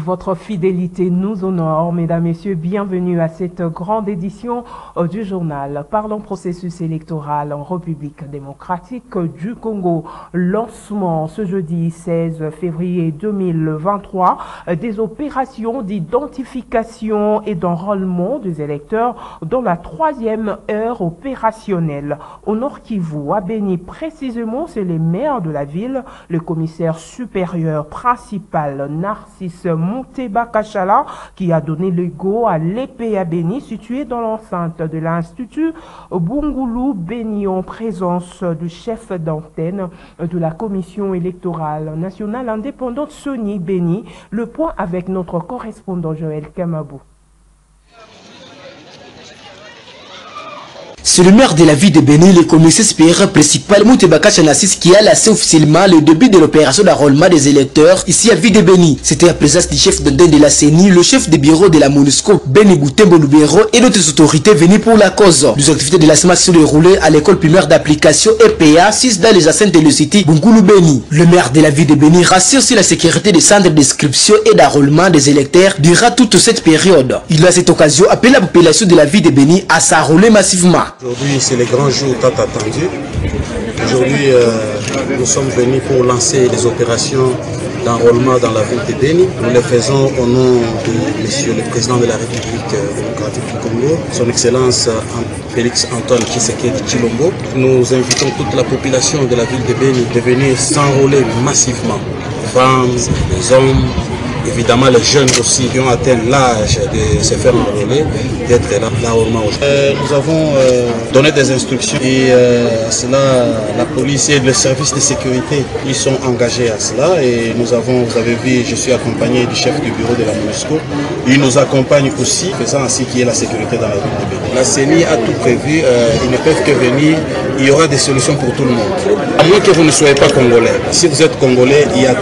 Votre fidélité nous honore. Mesdames, Messieurs, bienvenue à cette grande édition du journal Parlons processus électoral en République démocratique du Congo. Lancement ce jeudi 16 février 2023 des opérations d'identification et d'enrôlement des électeurs dans la 3e heure opérationnelle. Au Nord Kivu, à Beni précisément, c'est les maires de la ville, le commissaire supérieur principal Narcisse Monteba Kachala qui a donné le go à l'épée à Beni situé dans l'enceinte de l'Institut Bungulu Beni en présence du chef d'antenne de la commission électorale nationale indépendante Sony Beni. Le point avec notre correspondant Joël Kamabou. C'est le maire de la ville de Beni, le commissaire supérieur principal Mouteba Kachala qui a lancé officiellement le début de l'opération d'enrôlement des électeurs ici à ville de Beni. C'était à présence du chef d'antenne de la CENI, le chef de bureau de la MONUSCO, Beni Boutembo Lubero et d'autres autorités venues pour la cause. Les activités de lancement se déroulaient à l'école primaire d'application EPA 6 dans les enceintes de le cité Bungulu Beni. Le maire de la ville de Beni rassure sur la sécurité des centres d'inscription et d'enrôlement des électeurs durant toute cette période. Il a à cette occasion appelé la population de la ville de Beni à s'enrôler massivement. Aujourd'hui, c'est le grand jour tant attendu. Aujourd'hui, nous sommes venus pour lancer des opérations d'enrôlement dans la ville de Beni. Nous le faisons au nom de Monsieur le Président de la République démocratique du Congo, Son Excellence Félix Antoine Tshisekedi Tshilombo. Nous invitons toute la population de la ville de Beni de venir s'enrôler massivement. Les femmes, les hommes, évidemment les jeunes aussi qui ont atteint l'âge de se faire enrôler, d'être là au moment. Nous avons donné des instructions et cela, la police et le service de sécurité, ils sont engagés à cela et nous avons, vous avez vu, je suis accompagné du chef du bureau de la MONUSCO. Il nous accompagne aussi, faisant ainsi qu'il y ait la sécurité dans la ville de Beni. La CENI a tout prévu, ils ne peuvent que venir, il y aura des solutions pour tout le monde. À moins que vous ne soyez pas congolais. Si vous êtes congolais, il y a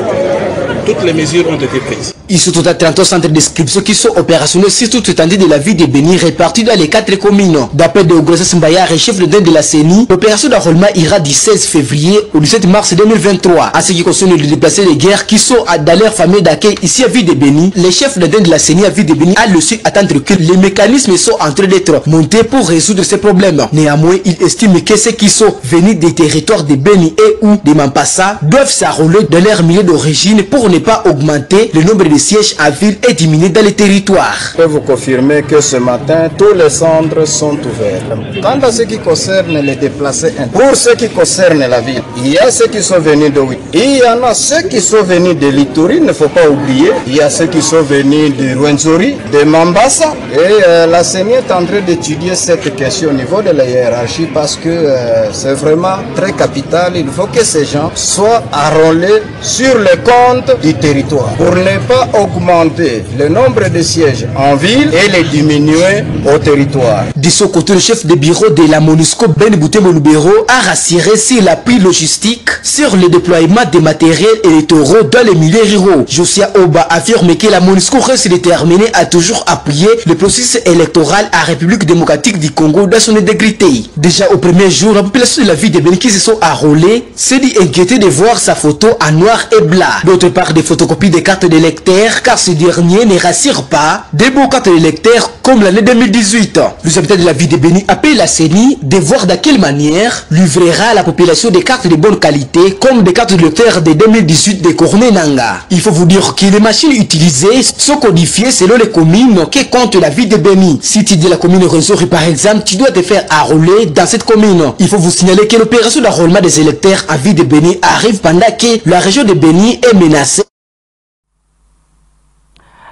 toutes les mesures ont été prises. Ils sont au 30 centres d'inscription qui sont opérationnels sur toute l'étendue de la ville de Beni répartis dans les 4 communes. D'après Deogrosas Mbayar et chef de la CENI, l'opération d'enrôlement ira du 16 février au 17 mars 2023. À ce qui concerne les déplacés de guerre qui sont dans leur famille d'accueil ici à ville de Beni, les chefs de la CENI à ville de Beni a le su attendre que les mécanismes sont en train d'être montés pour résoudre ces problèmes. Néanmoins, il estime que ceux qui sont venus des territoires de Beni et ou de Mampassa doivent s'enrôler dans leur milieu d'origine pour ne pas augmenter le nombre de sièges à ville et diminuer dans les territoires. Je peux vous confirmer que ce matin, tous les centres sont ouverts. Quant à ce qui concerne les déplacés, pour ce qui concerne la ville, il y a ceux qui sont venus de Ouï. Il y en a ceux qui sont venus de Lituri, il ne faut pas oublier. Il y a ceux qui sont venus de Rwenzori, de Mambasa. Et la CENI est en train d'étudier cette question au niveau de la hiérarchie parce que c'est vraiment très capital. Il faut que ces gens soient enrôlés sur le compte du territoire pour ne pas augmenter le nombre de sièges en ville et les diminuer au territoire. De son côté, le chef de bureau de la MONUSCO, Beni Boutembo Lubero, a rassuré sur l'appui logistique sur le déploiement des matériels électoraux dans les milieux ruraux. Josia Oba affirme que la MONUSCO reste déterminée à toujours appuyer le processus électoral à République démocratique du Congo dans son intégrité. Déjà au premier jour, la population de la ville de Beni qui se sont enrôlés s'est dit inquiétée de voir sa photo en noir et blanc. D'autre part, des photocopies des cartes d'électeurs, car ce dernier ne rassure pas des beaux cartes d'électeurs comme l'année 2018. Les habitants de la ville de Beni appellent la CENI de voir de quelle manière livrera à la population des cartes de bonne qualité comme des cartes d'électeurs de 2018 de Corné Nanga. Il faut vous dire que les machines utilisées sont codifiées selon les communes qui comptent la ville de Beni. Si tu dis la commune Rwenzori par exemple, tu dois te faire enrôler dans cette commune. Il faut vous signaler que l'opération d'enrôlement des électeurs à ville de Beni arrive pendant que la région de Beni est menacée.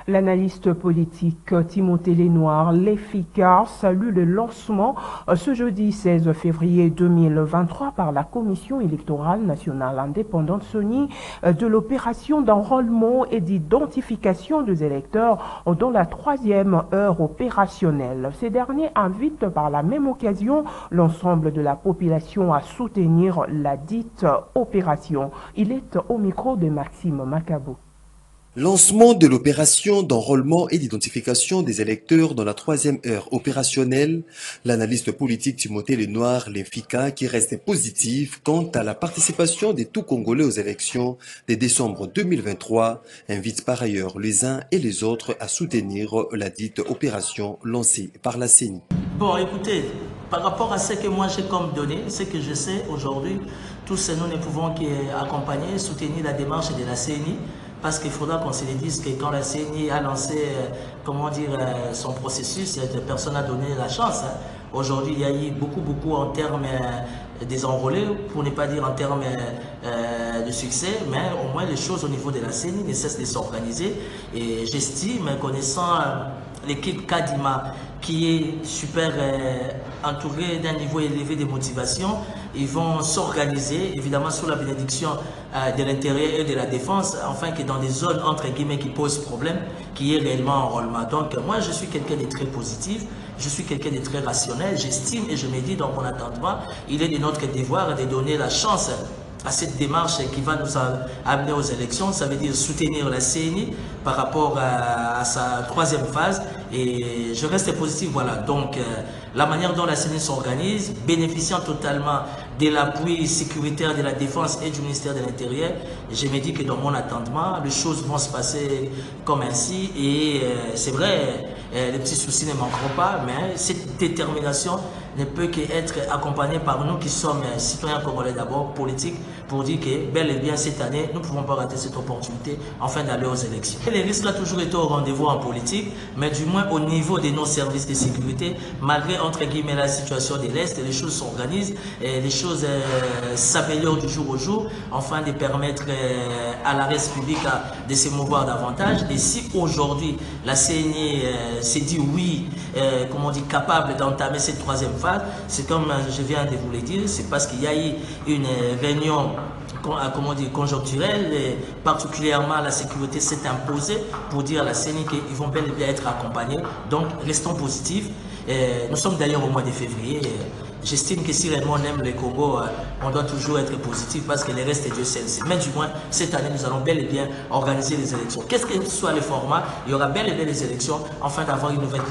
L'analyste politique Timothée Lenoir, l'efficace, salue le lancement ce jeudi 16 février 2023 par la Commission électorale nationale indépendante Sony de l'opération d'enrôlement et d'identification des électeurs dans la 3e heure opérationnelle. Ces derniers invitent par la même occasion l'ensemble de la population à soutenir la dite opération. Il est au micro de Maxime Macabo. Lancement de l'opération d'enrôlement et d'identification des électeurs dans la 3e heure opérationnelle, l'analyste politique Timothée Lenoir Lenfika, qui reste positif quant à la participation des tout Congolais aux élections de décembre 2023, invite par ailleurs les uns et les autres à soutenir la dite opération lancée par la CENI. Bon, écoutez, par rapport à ce que moi j'ai comme données, ce que je sais aujourd'hui, tous nous ne pouvons qu'accompagner, soutenir la démarche de la CENI. Parce qu'il faudra qu'on se le dise que quand la CENI a lancé, son processus, personne n'a donné la chance. Aujourd'hui, il y a eu beaucoup en termes des enrôlés, pour ne pas dire en termes de succès, mais au moins les choses au niveau de la CENI ne cessent de s'organiser. Et j'estime, connaissant l'équipe Kadima, qui est super entourée d'un niveau élevé de motivation, ils vont s'organiser, évidemment sous la bénédiction de l'intérieur et de la défense, afin que dans des zones entre guillemets qui posent problème, qu'il y ait réellement enrôlement. Donc moi je suis quelqu'un de très positif, je suis quelqu'un de très rationnel, j'estime et je me dis dans mon attendement, il est de notre devoir de donner la chance à cette démarche qui va nous amener aux élections, ça veut dire soutenir la CENI par rapport à sa 3e phase, et je reste positif, voilà. Donc la manière dont la CENI s'organise, bénéficiant totalement de l'appui sécuritaire de la défense et du ministère de l'Intérieur, je me dis que dans mon attendement, les choses vont se passer comme ainsi, et c'est vrai, les petits soucis ne manqueront pas, mais cette détermination ne peut qu'être accompagnée par nous qui sommes citoyens congolais d'abord, politiques, pour dire que bel et bien cette année, nous ne pouvons pas rater cette opportunité afin d'aller aux élections. Et les risques ont toujours été au rendez-vous en politique, mais du moins au niveau de nos services de sécurité, malgré entre guillemets la situation de l'Est, les choses s'organisent, les choses s'améliorent du jour au jour, afin de permettre à la République de se mouvoir davantage. Et si aujourd'hui la CENI s'est dit oui, capable d'entamer cette 3e phase, c'est comme je viens de vous le dire, c'est parce qu'il y a eu une réunion conjoncturelle, et particulièrement la sécurité s'est imposée pour dire à la CENI qu'ils vont bel et bien être accompagnés. Donc restons positifs. Nous sommes d'ailleurs au mois de février. J'estime que si réellement on aime le Congo, on doit toujours être positif parce que le reste est Dieu seul. Mais du moins, cette année, nous allons bel et bien organiser les élections. Qu'est-ce que soit le format, il y aura bel et bien les élections afin d'avoir une nouvelle.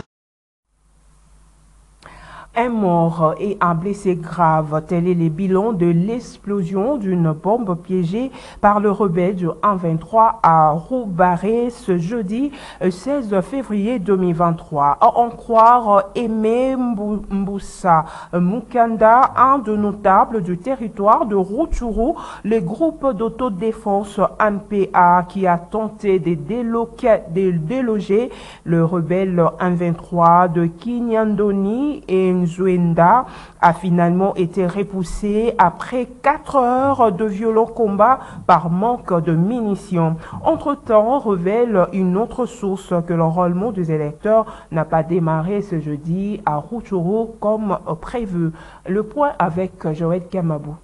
Un mort et un blessé grave, tel est le bilan de l'explosion d'une bombe piégée par le rebelle du 123 à Roubaré ce jeudi 16 février 2023. À en croire Aimé Mboussa Mukanda, un de notables du territoire de Rutshuru, le groupe d'autodéfense MPA qui a tenté de déloger le rebelle 123 de Kinyandoni et Nzuenda a finalement été repoussé après 4 heures de violents combats par manque de munitions. Entre-temps, révèle une autre source que l'enrôlement des électeurs n'a pas démarré ce jeudi à Rutshuru comme prévu. Le point avec Joël Kamabou.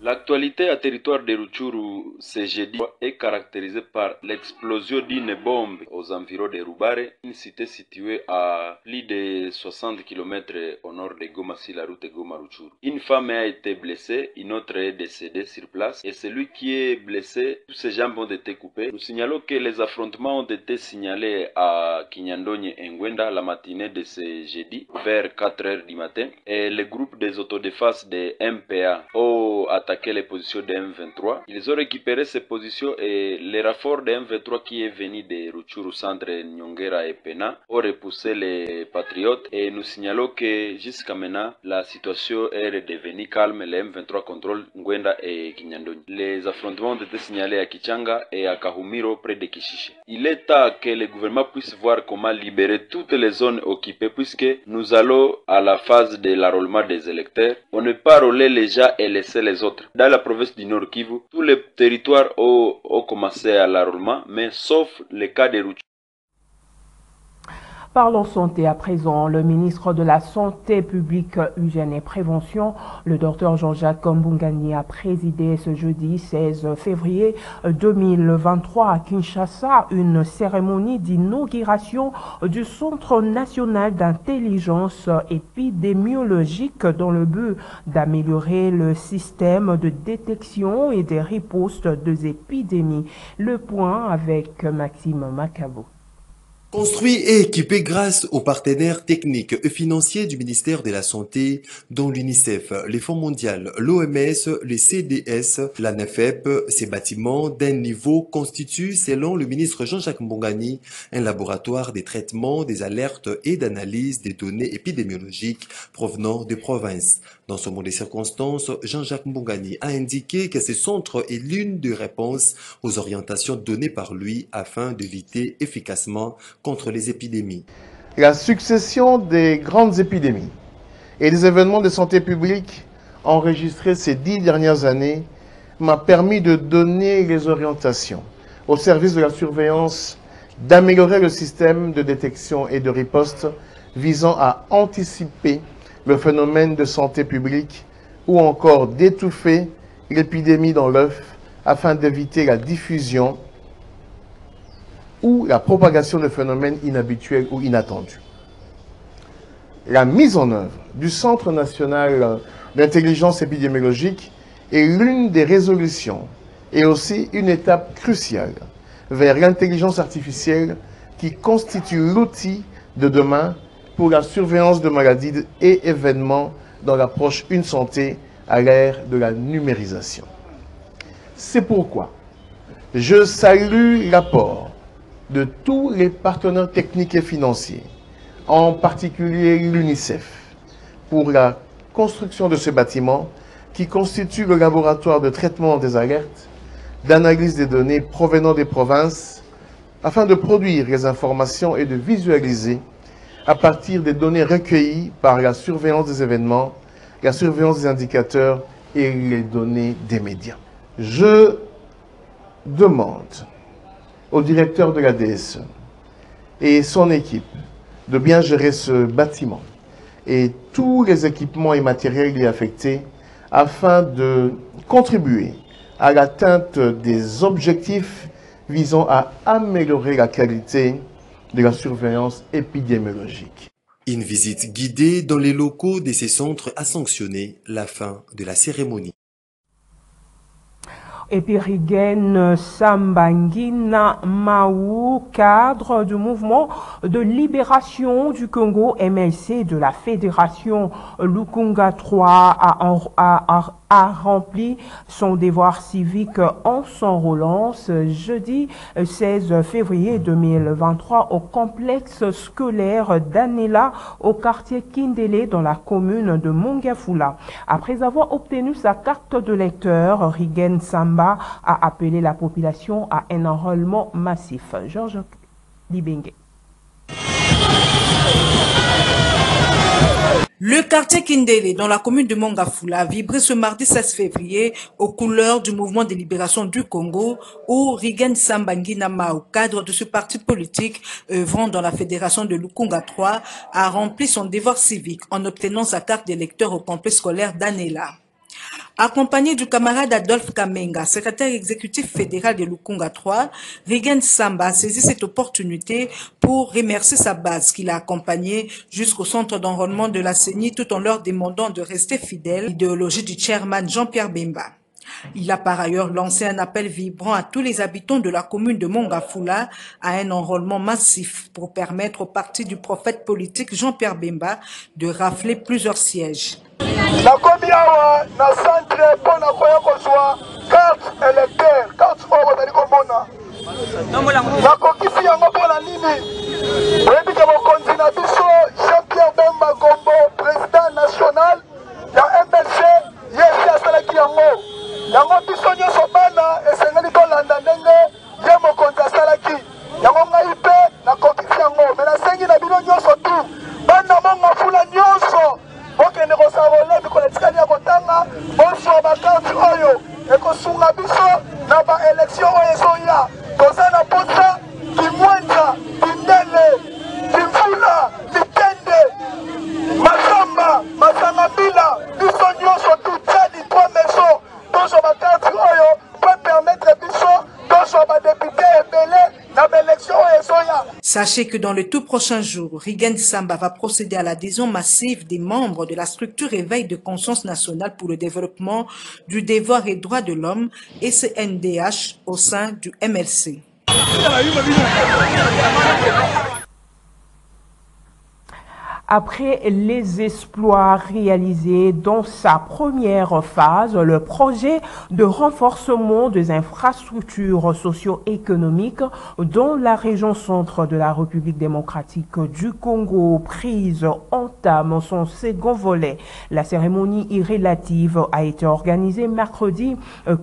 L'actualité à territoire de Rutshuru ce jeudi est caractérisée par l'explosion d'une bombe aux environs de Rubare, une cité située à plus de 60 km au nord de Goma sur la route Goma-Rutshuru. Une femme a été blessée, une autre est décédée sur place et celui qui est blessé, tous ses jambes ont été coupées. Nous signalons que les affrontements ont été signalés à Kinyandoni et Ngwenda la matinée de ce jeudi vers 4 h du matin et le groupe des autodéfenses de MPA ont attaqué les positions de M23. Ils ont récupéré ces positions et les renforts de M23 qui est venu de Rutshuru Centre, Nyongera et Pena ont repoussé les patriotes et nous signalons que jusqu'à maintenant la situation est redevenue calme. Les M23 contrôlent Ngwenda et Kinyandoni. Les affrontements ont été signalés à Kichanga et à Kahumiro près de Kishishe. Il est temps que le gouvernement puisse voir comment libérer toutes les zones occupées puisque nous allons à la phase de l'enrôlement des électeurs. On ne peut pas enrôler les gens et laisser les autres. Dans la province du Nord Kivu, tous les territoires ont commencé à l'enrôlement, mais sauf le cas de Rutshuru. Parlons santé à présent. Le ministre de la Santé publique, Hygiène et Prévention, le docteur Jean-Jacques Mbungani, a présidé ce jeudi 16 février 2023 à Kinshasa une cérémonie d'inauguration du Centre national d'intelligence épidémiologique dans le but d'améliorer le système de détection et de riposte des épidémies. Le point avec Maxime Macabo. Construit et équipé grâce aux partenaires techniques et financiers du ministère de la Santé, dont l'UNICEF, les Fonds mondiaux, l'OMS, les CDS, la NFEP, ces bâtiments d'un niveau constituent, selon le ministre Jean-Jacques Mbungani, un laboratoire de traitement des alertes et d'analyse des données épidémiologiques provenant des provinces. Dans ce mot de circonstances, Jean-Jacques Mbungani a indiqué que ce centre est l'une des réponses aux orientations données par lui afin de lutter efficacement contre les épidémies. La succession des grandes épidémies et des événements de santé publique enregistrés ces 10 dernières années m'a permis de donner les orientations au service de la surveillance, d'améliorer le système de détection et de riposte visant à anticiper le phénomène de santé publique ou encore d'étouffer l'épidémie dans l'œuf afin d'éviter la diffusion ou la propagation de phénomènes inhabituels ou inattendus. La mise en œuvre du Centre national d'intelligence épidémiologique est l'une des résolutions et aussi une étape cruciale vers l'intelligence artificielle qui constitue l'outil de demain pour la surveillance de maladies et événements dans l'approche Une Santé à l'ère de la numérisation. C'est pourquoi je salue l'apport de tous les partenaires techniques et financiers, en particulier l'UNICEF, pour la construction de ce bâtiment qui constitue le laboratoire de traitement des alertes, d'analyse des données provenant des provinces, afin de produire les informations et de visualiser à partir des données recueillies par la surveillance des événements, la surveillance des indicateurs et les données des médias. Je demande au directeur de la DSE et son équipe de bien gérer ce bâtiment et tous les équipements et matériels y affectés afin de contribuer à l'atteinte des objectifs visant à améliorer la qualité de la surveillance épidémiologique. Une visite guidée dans les locaux de ces centres a sanctionné la fin de la cérémonie. Et puis Rigen Sambangina Maou, cadre du mouvement de libération du Congo MLC de la Fédération Lukunga 3 a rempli son devoir civique en s'enrôlant ce jeudi 16 février 2023 au complexe scolaire d'Anela au quartier Kindele dans la commune de Mongafula. Après avoir obtenu sa carte de lecteur, Rigen Samba a appelé la population à un enrôlement massif. Georges Libengue. Le quartier Kindele, dans la commune de Mongafula, a vibré ce mardi 16 février aux couleurs du mouvement de libération du Congo, où Rigen Sambangina Mao, cadre de ce parti politique œuvrant dans la fédération de Lukunga 3, a rempli son devoir civique en obtenant sa carte d'électeur au complexe scolaire d'Anela. Accompagné du camarade Adolphe Kamenga, secrétaire exécutif fédéral de Lukunga 3, Rigen Samba a saisi cette opportunité pour remercier sa base qu'il a accompagnée jusqu'au centre d'enrôlement de la CENI tout en leur demandant de rester fidèles à l'idéologie du chairman Jean-Pierre Bemba. Il a par ailleurs lancé un appel vibrant à tous les habitants de la commune de Mongafula à un enrôlement massif pour permettre au parti du prophète politique Jean-Pierre Bemba de rafler plusieurs sièges. nakomi awa na centre mpona koya kozwa carte électeur carte oyo bozali komona nakokisi yango mpona nini oyebi ke mokonzi na biso Jean-Pierre Bemba Gombo président national ya MLC ye esi asalaki yango biso nyonso bana esengeli tolanda ndenge ye mokonzi asalaki yango ngai mpe nakokisi yango me nasengi na bino nyonso tu bana Mongafula nyonso bokende kosarole bikola etikali ya kotanga bozwa bakarte oyo ekosunga biso na baelektio oyo ezoya toza na posa kimwenza kindele kimvula Sachez que dans les tout prochains jours, Rigen Samba va procéder à l'adhésion massive des membres de la structure Éveil de conscience nationale pour le développement du devoir et droits de l'homme, ECNDH, au sein du MLC. Après les exploits réalisés dans sa première phase, le projet de renforcement des infrastructures socio-économiques dans la région centre de la République démocratique du Congo prise entame son second volet. La cérémonie relative a été organisée mercredi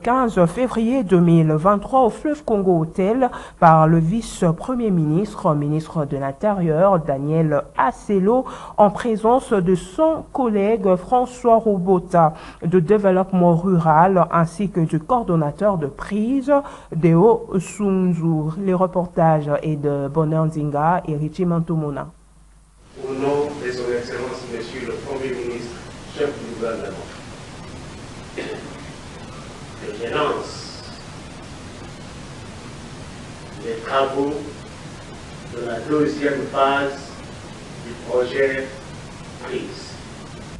15 février 2023 au Fleuve Congo Hotel par le vice-premier ministre, ministre de l'Intérieur, Daniel Asselo, en présence de son collègue François Robota de développement rural ainsi que du coordonnateur de prise Deo Sunzu. Les reportages est de Bonanzinga et Richie Mantumona. Au nom de son Excellence, Monsieur le Premier ministre, chef du gouvernement, je lance les travaux de la deuxième phase du projet prise.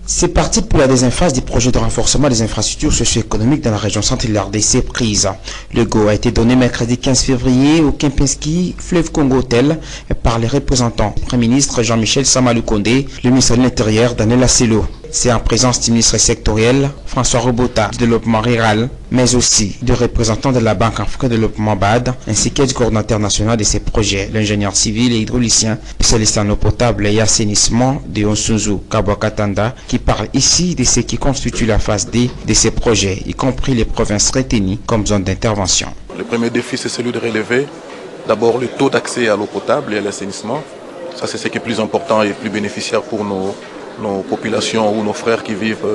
C'est parti pour la deuxième phase du projet de renforcement des infrastructures socio-économiques dans la région centre de l'RDC prise. Le go a été donné mercredi 15 février au Kempinski Fleuve Congo Hotel par les représentants du Premier ministre Jean-Michel Samalou Kondé, le ministre de l'Intérieur Daniel Asselo. C'est en présence du ministre sectoriel François Robota du développement rural, mais aussi de représentants de la Banque africaine de développement BAD, ainsi que du coordinateur national de ces projets, l'ingénieur civil et hydraulicien, spécialiste en eau potable et assainissement de Onsunzu Kabwakatanda, qui parle ici de ce qui constitue la phase D de ces projets, y compris les provinces retenues comme zone d'intervention. Le premier défi, c'est celui de relever d'abord le taux d'accès à l'eau potable et à l'assainissement. Ça, c'est ce qui est plus important et plus bénéficiaire pour nos populations ou nos frères qui vivent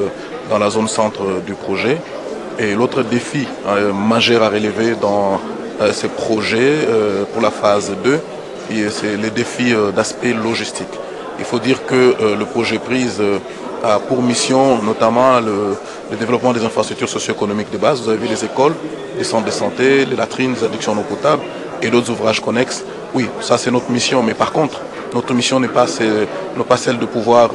dans la zone centre du projet. Et l'autre défi majeur à relever dans ces projets pour la phase 2, c'est les défis d'aspect logistique. Il faut dire que le projet prise a pour mission notamment le développement des infrastructures socio-économiques de base. Vous avez vu les écoles, les centres de santé, les latrines, les adductions en eau potable et d'autres ouvrages connexes. Oui, ça c'est notre mission, mais par contre, notre mission n'est pas celle de pouvoir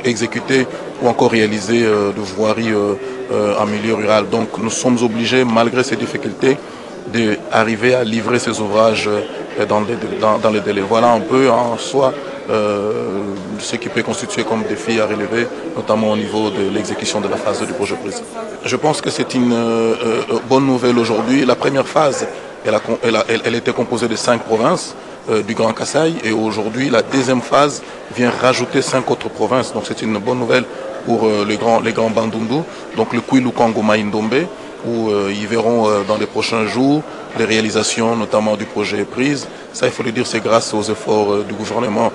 exécuter ou encore réaliser de voiries en milieu rural. Donc nous sommes obligés, malgré ces difficultés, d'arriver à livrer ces ouvrages dans les délais. Voilà un peu en soi ce qui peut constituer comme défi à relever, notamment au niveau de l'exécution de la phase du projet prise. Je pense que c'est une bonne nouvelle aujourd'hui. La première phase, elle était composée de 5 provinces du Grand Kasaï, et aujourd'hui la deuxième phase vient rajouter 5 autres provinces. Donc c'est une bonne nouvelle pour les grands Bandundu, donc le Kwilu Kongo Maïndombe, où ils verront dans les prochains jours les réalisations notamment du projet prise. Ça, il faut le dire, c'est grâce aux efforts du gouvernement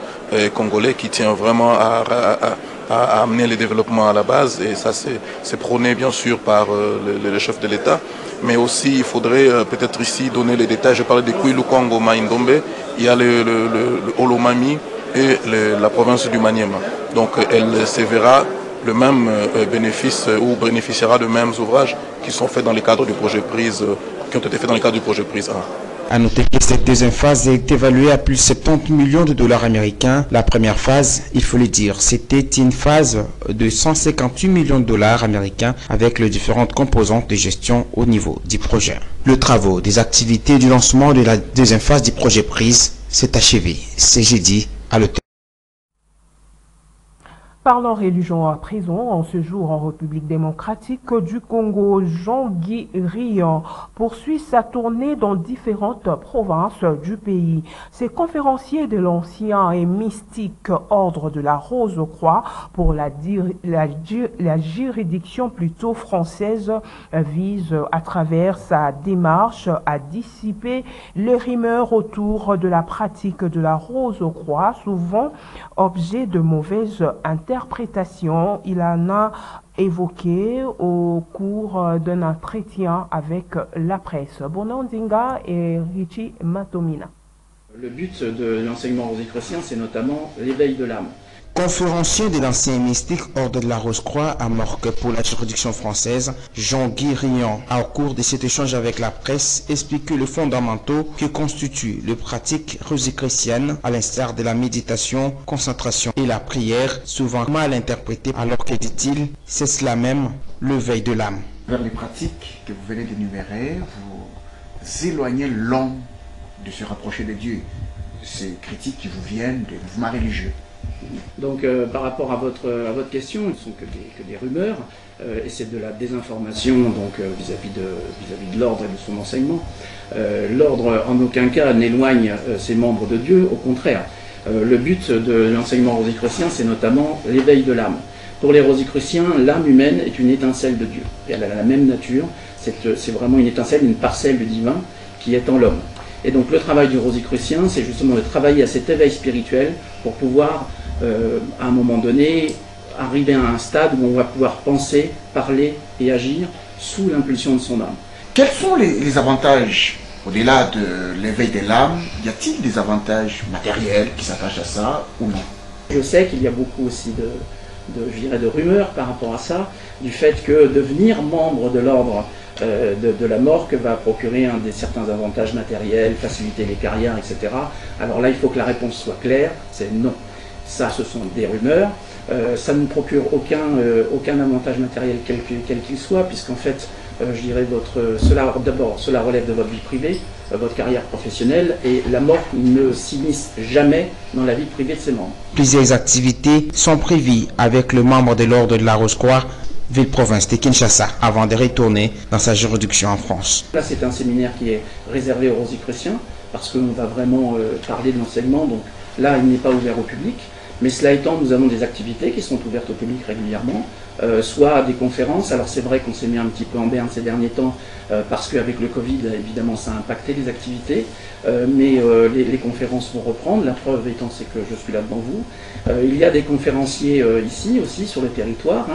congolais qui tient vraiment à amener le développement à la base, et ça c'est prôné bien sûr par le chef de l'État. Mais aussi, il faudrait peut-être ici donner les détails. Je parlais de Kwilu Kongo Maïndombe, il y a le Olomami et la province du Maniema. Donc elle se verra le même bénéfice ou bénéficiera de mêmes ouvrages qui sont faits dans le cadre du projet prise, qui ont été faits dans le cadre du projet prise 1. À noter que cette deuxième phase est évaluée à plus de 70 millions de dollars américains. La première phase, il faut le dire, c'était une phase de 158 millions de dollars américains avec les différentes composantes de gestion au niveau du projet. Le travail des activités du lancement de la deuxième phase du projet prise s'est achevé ce jeudi à l'hôtel. Parlons religion à présent, en ce jour en République démocratique du Congo, Jean-Guy Rian poursuit sa tournée dans différentes provinces du pays. Ces conférenciers de l'ancien et mystique ordre de la Rose-Croix pour la juridiction plutôt française vise à travers sa démarche à dissiper les rumeurs autour de la pratique de la Rose-Croix, souvent objet de mauvaises interprétations. Il en a évoqué au cours d'un entretien avec la presse. Bonandinga et Richie Matomina. Le but de l'enseignement rosicrucien, c'est notamment l'éveil de l'âme. Conférencier de l'ancien mystique Ordre de la Rose-Croix à Morque pour la juridiction française, Jean-Guy Riant a au cours de cet échange avec la presse expliqué les fondamentaux qui constituent les pratiques rosicruciennes à l'instar de la méditation, concentration et la prière, souvent mal interprétées alors que, dit-il, c'est cela même l'éveil de l'âme. Vers les pratiques que vous venez d'énumérer, vous éloignez l'homme de se rapprocher de Dieu. Ces critiques qui vous viennent des mouvements religieux. Donc par rapport à votre question, ce ne sont que des rumeurs et c'est de la désinformation donc vis-à-vis de l'ordre et de son enseignement. L'ordre en aucun cas n'éloigne ses membres de Dieu, au contraire. Le but de l'enseignement rosicrucien, c'est notamment l'éveil de l'âme. Pour les rosicruciens, l'âme humaine est une étincelle de Dieu. Et elle a la même nature, c'est vraiment une étincelle, une parcelle du divin qui est en l'homme. Et donc le travail du rosicrucien, c'est justement de travailler à cet éveil spirituel pour pouvoir, à un moment donné, arriver à un stade où on va pouvoir penser, parler et agir sous l'impulsion de son âme. Quels sont les avantages, au-delà de l'éveil de l'âme, y a-t-il des avantages matériels qui s'attachent à ça ou non? Je sais qu'il y a beaucoup aussi de rumeurs par rapport à ça, du fait que devenir membre de l'ordre de la Morque va procurer certains avantages matériels, faciliter les carrières, etc. Alors là, il faut que la réponse soit claire, c'est non. Ça, ce sont des rumeurs. Ça ne procure aucun avantage matériel quel qu'il soit, puisqu'en fait, je dirais, cela relève de votre vie privée, votre carrière professionnelle, et la Morque ne s'immisce jamais dans la vie privée de ses membres. Plusieurs activités sont prévues avec le membre de l'Ordre de la Rose-Croix, ville-province de Kinshasa, avant de retourner dans sa juridiction en France. Là, c'est un séminaire qui est réservé aux rosicruciens, parce qu'on va vraiment parler de l'enseignement, donc là, il n'est pas ouvert au public. Mais cela étant, nous avons des activités qui sont ouvertes au public régulièrement, soit des conférences. Alors c'est vrai qu'on s'est mis un petit peu en berne ces derniers temps, parce qu'avec le Covid, évidemment, ça a impacté les activités, mais les conférences vont reprendre. La preuve étant, c'est que je suis là devant vous. Il y a des conférenciers ici aussi, sur le territoire,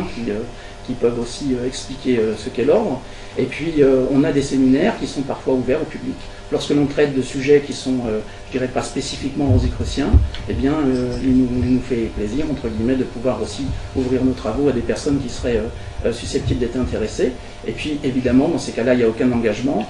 qui peuvent aussi expliquer ce qu'est l'ordre. Et puis on a des séminaires qui sont parfois ouverts au public. Lorsque l'on traite de sujets qui sont, je dirais pas spécifiquement rosicruciens, eh bien il nous fait plaisir, entre guillemets, de pouvoir aussi ouvrir nos travaux à des personnes qui seraient susceptibles d'être intéressées. Et puis évidemment, dans ces cas-là, il n'y a aucun engagement.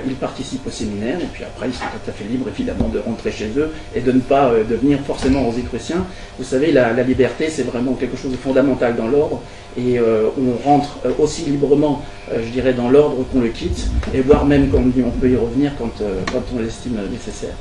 Ils participent au séminaire et puis après ils sont tout à fait libres évidemment de rentrer chez eux et de ne pas devenir forcément rosicruciens. Vous savez, la liberté, c'est vraiment quelque chose de fondamental dans l'ordre, et on rentre aussi librement, je dirais, dans l'ordre qu'on le quitte, et voire même quand on peut y revenir quand on l'estime nécessaire.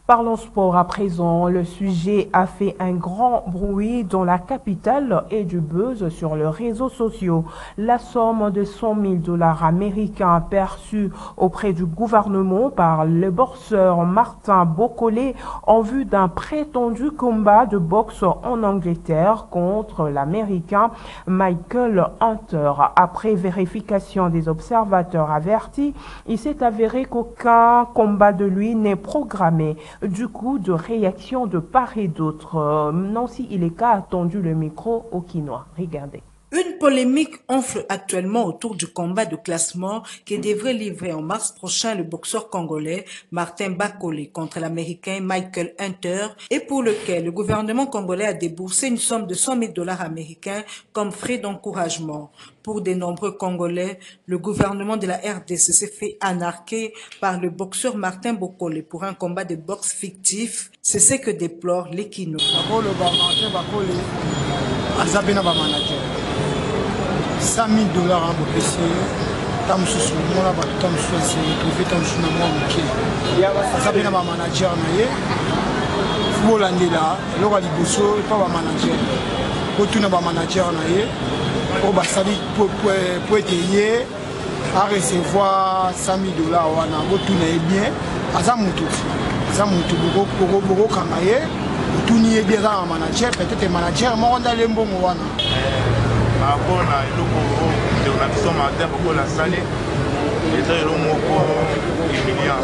Parlons sport à présent. Le sujet a fait un grand bruit dans la capitale et du buzz sur les réseaux sociaux. La somme de 100 000 $ américains perçue auprès du gouvernement par le boxeur Martin Bokolé en vue d'un prétendu combat de boxe en Angleterre contre l'Américain Michael Hunter. Après vérification des observateurs avertis, il s'est avéré qu'aucun combat de lui n'est programmé. Du coup, de réaction de part et d'autre. Nancy Ileka a tendu le micro au Quinois. Regardez. Une polémique enfle actuellement autour du combat de classement qui devrait livrer en mars prochain le boxeur congolais Martin Bokolé contre l'Américain Michael Hunter, et pour lequel le gouvernement congolais a déboursé une somme de 100 000 $ américains comme frais d'encouragement. Pour de nombreux Congolais, le gouvernement de la RDC s'est fait anarquer par le boxeur Martin Bokolé pour un combat de boxe fictif. C'est ce que déplore les Kino. 100 000 $ en bopesi tamususu mona bato tamususu ese trouvé tamususu na mwa moke aza mpe na bamanager na ye bolandela eloko ya liboso epa bamanager botuna bamanager na ye oyo basali po ete ye arecevoir 100 000 $ wana botuna ye bien aza motu bokokanga ye otuni ye bien aza na manager peut-être manager moko ndali mbongo wana rapport na eloko oyo na biso Martin Bokolé asali eza eloko moko humiliant.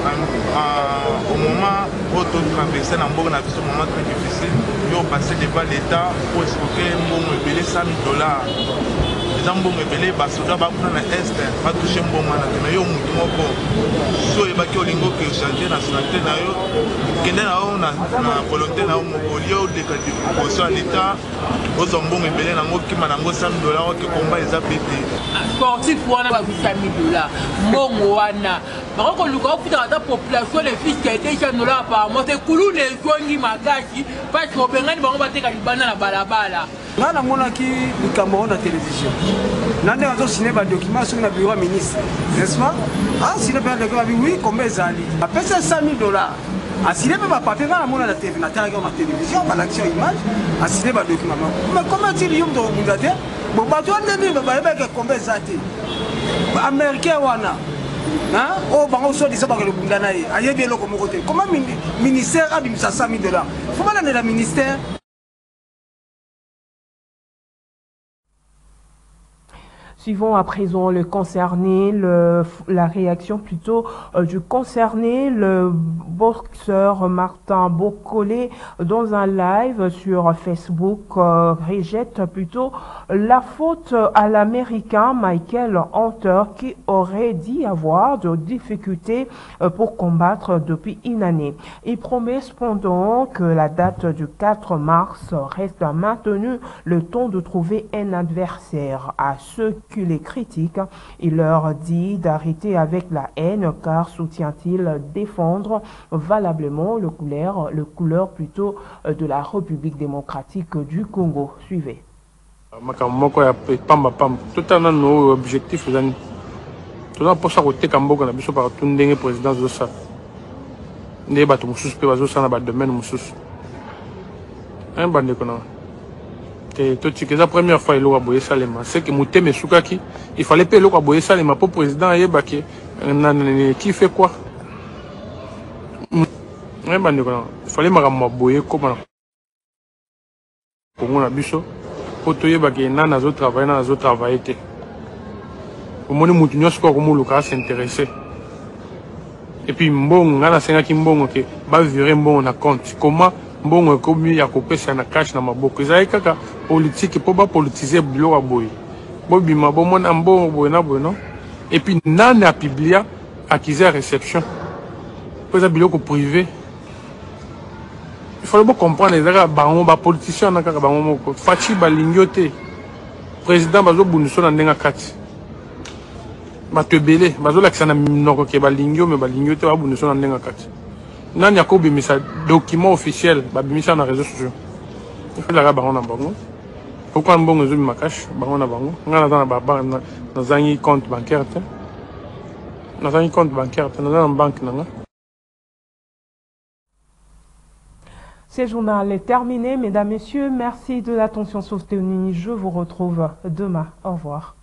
Au moment où traversé na mboka na biso, moment très difficile, yo passé devant l'État pour escroquer mbongo ebele 100 000 $. eza mbongo ebele basoda bakuna na este batouche mbongo wana te me yo mutu moko so oyebaki olingi okechange nationalité na yo kende na yo na volonté na yo moko olie oleka liboso ya leta ozwa mbongo ebele nango okima nango $100 oke komba eza pete sportif wana babisa $1000 mbongo wana bakokoluka okutaka ata population le fiske $200 apparemment te kuluna ezwangi makasi parce obengani bango bateka libanda na balabala nga namonaki likambo oyo na télévision na ndenge azosine badocument soki na bureau ya ministre n'est-ce pas asine mpe na document oui komba ezali apesa $100,000 asine mpe bapapie nga namona natalaki na télévision balakisi yo image asine badocument mais komba tili yo munda te bon bato wandeni bayebeke komba eza te américain wana oyo bango sodisa bakele bunda na ye ayebi eloko moko te koma ministère abimisa $100,000 fo balandela ministère. Suivons à présent le concerné, la réaction plutôt du concerné, le boxeur Martin Bokolé, dans un live sur Facebook, rejette plutôt la faute à l'Américain Michael Hunter qui aurait dit avoir de difficultés pour combattre depuis une année. Il promet cependant que la date du 4 mars reste maintenue le temps de trouver un adversaire. À ceux qui les critiquent, il leur dit d'arrêter avec la haine car soutient-il défendre valablement le couleur plutôt de la République démocratique du Congo. Suivez. Tout un objectif, tout un poste à côté Kamboka, nous sommes partout dans président de ça. Nous sommes tous les bateaux dans le domaine. Un bandé qu'on a. C'est la première fois qu'il a boyé Salema. C'est que Mouté Soukaki, il fallait payer le boyé Salema pour le président qui fait quoi? Un bandé qu'on a. Il fallait me boyer comme on a biso. Pour te dire que nan a travaillé. Au moins nous nous sommes le cas s'intéresser. Et puis bon, on a 5 mbongo que va virer bon on a compte. Comment bon comme il y a coupé ça na cash na maboko. Ils kaka politique pour pas politiser bilo aboy. Bobi mabo mon ambo boyna boyno. Et puis nan a publié accusé à réception. Pour ça bilo privé. Il faut bien comprendre les gars ba politiciens na kaka bango moko. Fachi ba lingyote. Président bazo bunso na ndenga kati. Bato belé bazo lakisana minoko ke ba lingyo me ba lingyote ba bunso na ndenga kati. Nani a bimisa document officiel babimisa na réseaux sociaux. Il faut la bango na bango. Pourquoi mbongo zo makash bango na bango. Ngana na ba na zangi compte bancaire te. Na zangi compte bancaire te na banque nanga. Ce journal est terminé, mesdames, messieurs. Merci de l'attention soutenue. Je vous retrouve demain. Au revoir.